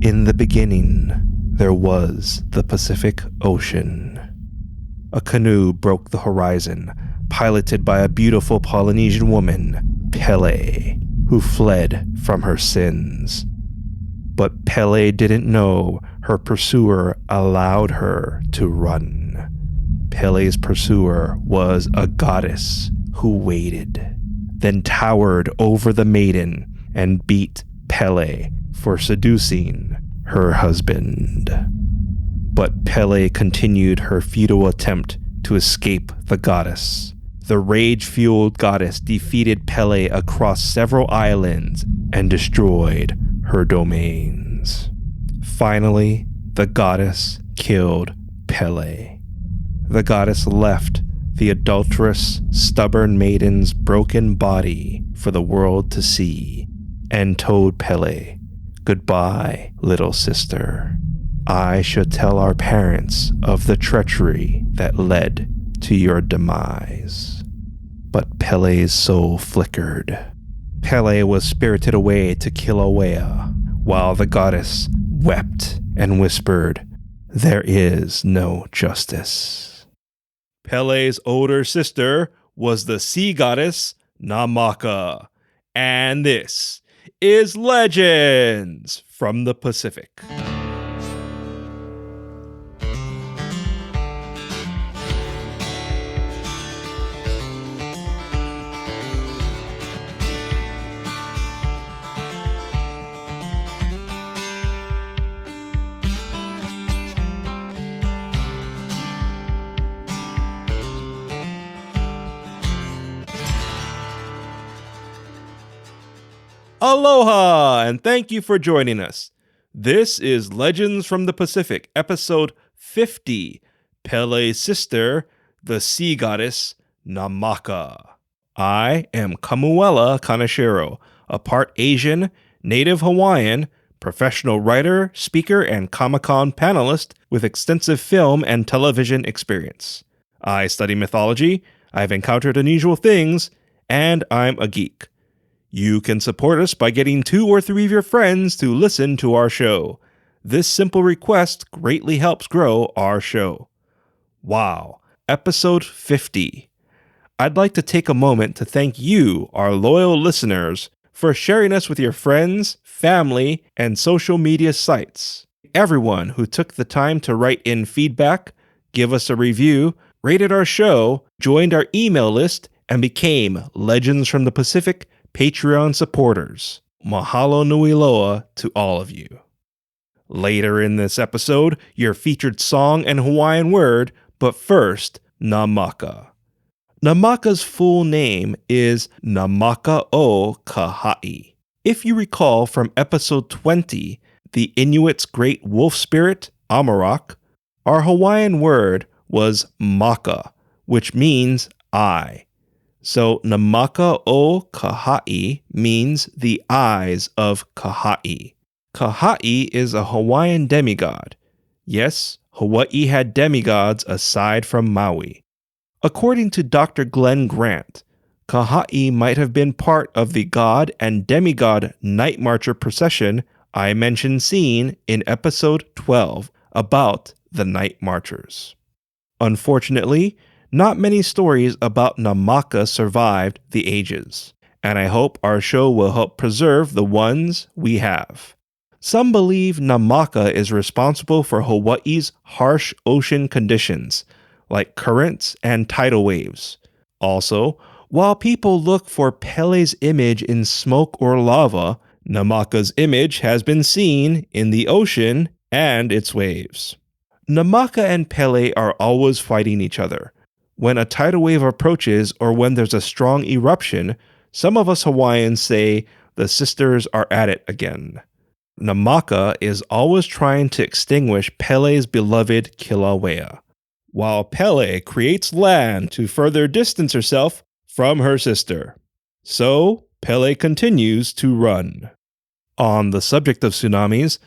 In the beginning, there was the Pacific Ocean. A canoe broke the horizon, piloted by a beautiful Polynesian woman, Pele, who fled from her sins. But Pele didn't know her pursuer allowed her to run. Pele's pursuer was a goddess who waited, then towered over the maiden and beat Pele for seducing her husband. But Pele continued her futile attempt to escape the goddess. The rage-fueled goddess defeated Pele across several islands and destroyed her domains. Finally, the goddess killed Pele. The goddess left the adulterous, stubborn maiden's broken body for the world to see and told Pele, "Goodbye, little sister. I should tell our parents of the treachery that led to your demise." But Pele's soul flickered. Pele was spirited away to Kilauea, while the goddess wept and whispered, "There is no justice." Pele's older sister was the sea goddess Namaka, and this is Legends from the Pacific. Aloha, and thank you for joining us. This is Legends from the Pacific, episode 50, Pele's sister, the sea goddess Namaka. I am Kamuela Kaneshiro, a part Asian, native Hawaiian, professional writer, speaker, and Comic-Con panelist with extensive film and television experience. I study mythology, I've encountered unusual things, and I'm a geek. You can support us by getting 2 or 3 of your friends to listen to our show. This simple request greatly helps grow our show. Wow, episode 50. I'd like to take a moment to thank you, our loyal listeners, for sharing us with your friends, family, and social media sites. Everyone who took the time to write in feedback, give us a review, rated our show, joined our email list, and became Legends from the Pacific Patreon supporters. Mahalo nui loa to all of you. Later in this episode, your featured song and Hawaiian word, but first, Namaka. Namaka's full name is Namaka o Kahai. If you recall from episode 20, the Inuit's great wolf spirit, Amarok, our Hawaiian word was maka, which means eye. So Namaka o Kahai means the eyes of Kahai. Kahai is a Hawaiian demigod. Yes, Hawaii had demigods aside from Maui. According to Dr. Glenn Grant, Kahai might have been part of the god and demigod Night Marcher procession I mentioned seeing in episode 12 about the Night Marchers. Unfortunately, not many stories about Namaka survived the ages, and I hope our show will help preserve the ones we have. Some believe Namaka is responsible for Hawaii's harsh ocean conditions, like currents and tidal waves. Also, while people look for Pele's image in smoke or lava, Namaka's image has been seen in the ocean and its waves. Namaka and Pele are always fighting each other. When a tidal wave approaches or when there's a strong eruption, some of us Hawaiians say the sisters are at it again. Namaka is always trying to extinguish Pele's beloved Kilauea, while Pele creates land to further distance herself from her sister. So, Pele continues to run. On the subject of tsunamis,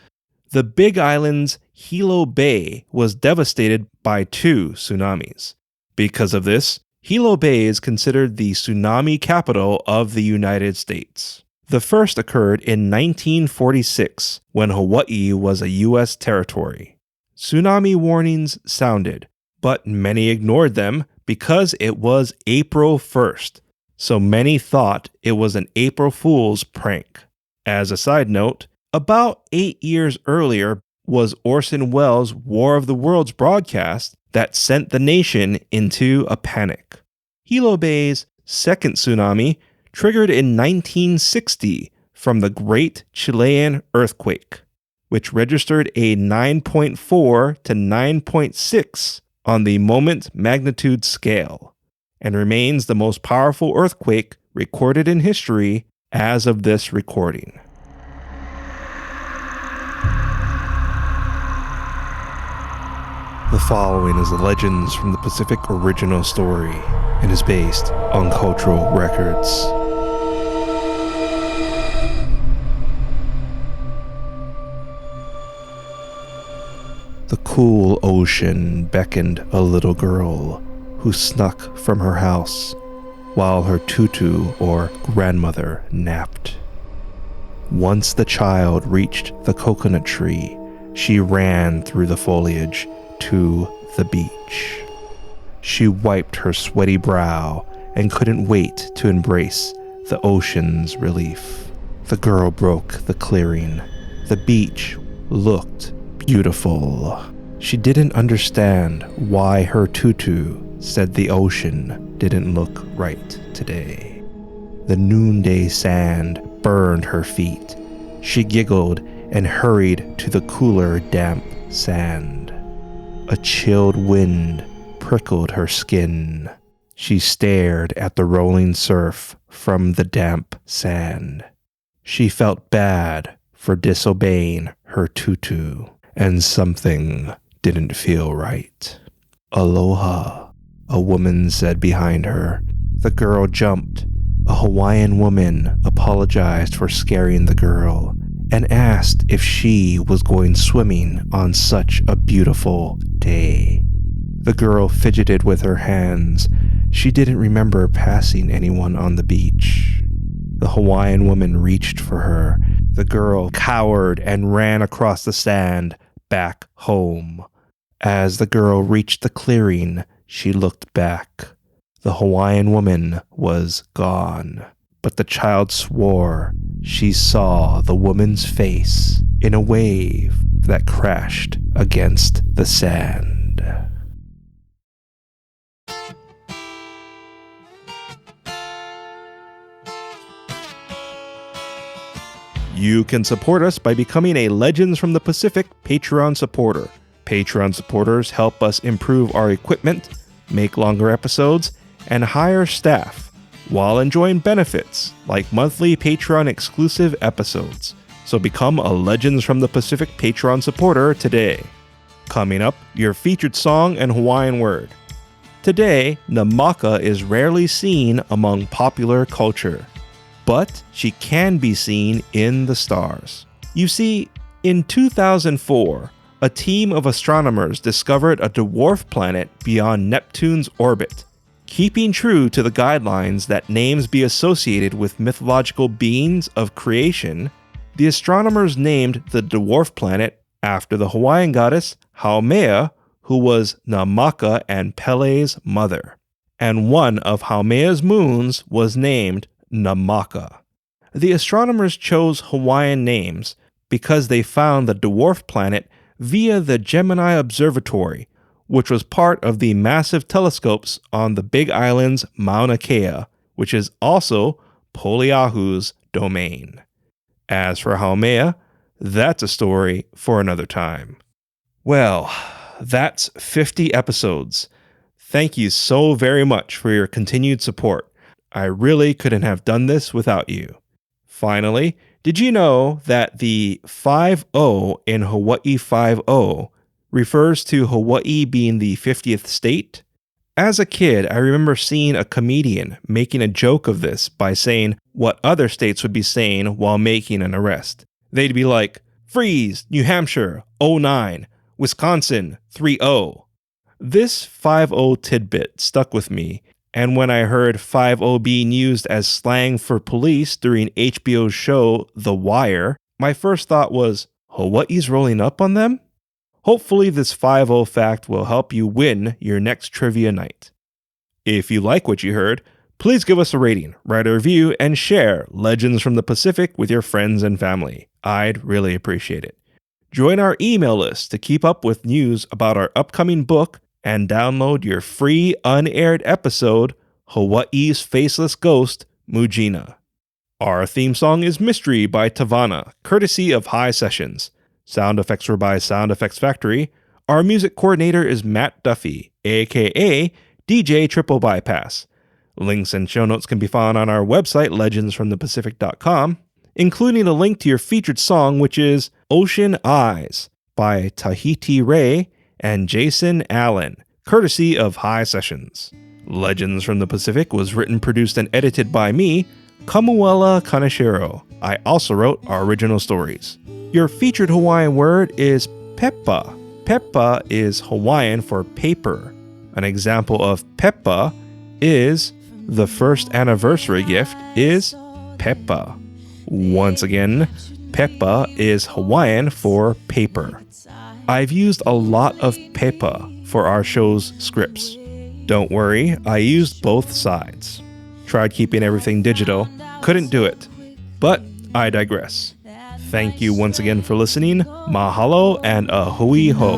the Big Island's Hilo Bay was devastated by 2 tsunamis. Because of this, Hilo Bay is considered the tsunami capital of the United States. The first occurred in 1946 when Hawaii was a U.S. territory. Tsunami warnings sounded, but many ignored them because it was April 1st, so many thought it was an April Fool's prank. As a side note, about 8 years earlier was Orson Welles' War of the Worlds broadcast that sent the nation into a panic. Hilo Bay's second tsunami triggered in 1960 from the Great Chilean Earthquake, which registered a 9.4 to 9.6 on the moment magnitude scale, and remains the most powerful earthquake recorded in history as of this recording. The following is Legends from the Pacific original story and is based on cultural records. The cool ocean beckoned a little girl who snuck from her house while her tutu or grandmother napped. Once the child reached the coconut tree, she ran through the foliage to the beach. She wiped her sweaty brow and couldn't wait to embrace the ocean's relief. The girl broke the clearing. The beach looked beautiful. She didn't understand why her tutu said the ocean didn't look right today. The noonday sand burned her feet. She giggled and hurried to the cooler, damp sand. A chilled wind prickled her skin. She stared at the rolling surf from the damp sand. She felt bad for disobeying her tutu, and something didn't feel right. Aloha, a woman said behind her. The girl jumped. A Hawaiian woman apologized for scaring the girl and asked if she was going swimming on such a beautiful day. The girl fidgeted with her hands. She didn't remember passing anyone on the beach. The Hawaiian woman reached for her. The girl cowered and ran across the sand back home. As the girl reached the clearing, she looked back. The Hawaiian woman was gone, but the child swore she saw the woman's face in a wave that crashed against the sand. You can support us by becoming a Legends from the Pacific Patreon supporter. Patreon supporters help us improve our equipment, make longer episodes, and hire staff, while enjoying benefits like monthly Patreon exclusive episodes. So become a Legends from the Pacific Patreon supporter today. Coming up, your featured song and Hawaiian word. Today, Namaka is rarely seen among popular culture, but she can be seen in the stars. You see, in 2004, a team of astronomers discovered a dwarf planet beyond Neptune's orbit. Keeping true to the guidelines that names be associated with mythological beings of creation, the astronomers named the dwarf planet after the Hawaiian goddess Haumea, who was Namaka and Pele's mother. And one of Haumea's moons was named Namaka. The astronomers chose Hawaiian names because they found the dwarf planet via the Gemini Observatory, which was part of the massive telescopes on the Big Island's Mauna Kea, which is also Poliahu's domain. As for Haumea, that's a story for another time. Well, that's 50 episodes. Thank you so very much for your continued support. I really couldn't have done this without you. Finally, did you know that the 5-0 in Hawaii 5-0 refers to Hawaii being the 50th state? As a kid, I remember seeing a comedian making a joke of this by saying what other states would be saying while making an arrest. They'd be like, "Freeze, New Hampshire, 09, Wisconsin, 3-0. This 5-0 tidbit stuck with me And when I heard 5-0 being used as slang for police during HBO's show The Wire, my first thought was, Hawaii's rolling up on them? Hopefully this 5-0 fact will help you win your next trivia night. If you like what you heard, please give us a rating, write a review, and share Legends from the Pacific with your friends and family. I'd really appreciate it. Join our email list to keep up with news about our upcoming book and download your free unaired episode, Hawaii's Faceless Ghost, Mujina. Our theme song is Mystery by Tavana, courtesy of High Sessions. Sound effects were by Sound Effects Factory. Our music coordinator is Matt Duffy, aka DJ Triple Bypass. Links and show notes can be found on our website, legendsfromthepacific.com, including a link to your featured song, which is Ocean Eyes by Tahiti Ray and Jason Allen, courtesy of High Sessions. Legends from the Pacific was written, produced, and edited by me, Kamuela Kaneshiro. I also wrote our original stories. Your featured Hawaiian word is pepa. Pepa is Hawaiian for paper. An example of pepa is the first anniversary gift is pepa. Once again, pepa is Hawaiian for paper. I've used a lot of pepa for our show's scripts. Don't worry, I used both sides. Tried keeping everything digital, couldn't do it. But I digress. Thank you once again for listening. Mahalo and a hui ho.